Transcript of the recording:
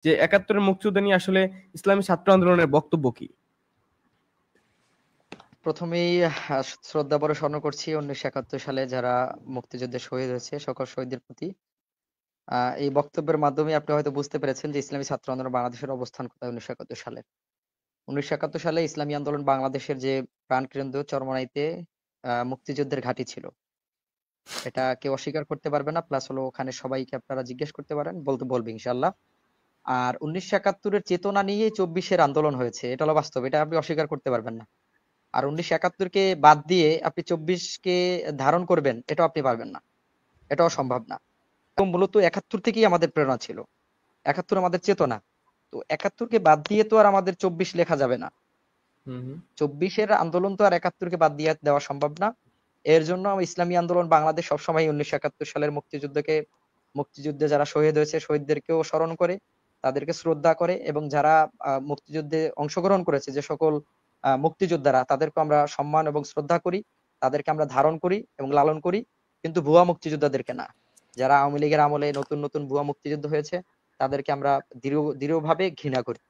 যে ৭১-এর মুক্তিযুদ্ধ নিয়ে আসলে ইসলামী ছাত্র আন্দোলনের বক্তব্য কি? প্রথমেই শ্রদ্ধাভরে স্মরণ করছি ১৯৭১ সালে যারা মুক্তিযুদ্ধে শহীদ হয়েছে সকল শহীদদের প্রতি। এই বক্তব্যের মাধ্যমে আপনি হয়তো বুঝতে পেরেছেন যে ইসলামী ছাত্র আন্দোলন বাংলাদেশের অবস্থান কোথায় ১৯৭১ সালে। ১৯৭১ সালে ইসলামী আন্দোলন বাংলাদেশের যে প্রাণকেন্দ্র চরমোনাইতে মুক্তিযুদ্ধের ঘাঁটি ছিল। এটা কেউ অস্বীকার করতে পারবে না। প্লাস হলো ওখানে সবাইকে আপনারা জিজ্ঞেস করতে পারেন, বলবে ইনশাআল্লাহ। আর ১৯৭১ এর চেতনা নিয়েই ২৪ এর আন্দোলন হয়েছে। এটা হলো বাস্তব। এটা আপনি অস্বীকার করতে পারবেন না। আর ১৯৭১ কে বাদ দিয়ে আপনি ২৪ কে ধারণ করবেন, এটাও আপনি পারবেন না। এটাও সম্ভব না। এবং মূলত ৭১ থেকেই আমাদের প্রেরণা ছিল। ৭১ আমাদের চেতনা। তো ৭১ কে বাদ দিয়ে তো আর আমাদের ২৪ লেখা যাবে না। হুম, হুম। ২৪ এর আন্দোলন তো আর ৭১ কে বাদ দিয়ে দেওয়া সম্ভব না। এর জন্য ইসলামী আন্দোলন বাংলাদেশ সবসময় ১৯৭১ সালের মুক্তিযুদ্ধে যারা শহীদ হয়েছে শহীদদেরকেও স্মরণ করে, তাদেরকে শ্রদ্ধা করে এবং যারা মুক্তিযুদ্ধে অংশগ্রহণ করেছে যে সকল মুক্তিযোদ্ধারা তাদেরকেও আমরা সম্মান এবং শ্রদ্ধা করি। তাদেরকে আমরা ধারণ করি এবং লালন করি। কিন্তু ভুয়া মুক্তিযোদ্ধাদেরকে না। যারা আওয়ামী লীগের আমলে নতুন ভুয়া মুক্তিযুদ্ধ হয়েছে তাদেরকে আমরা দৃঢ়ভাবে ঘৃণা করি।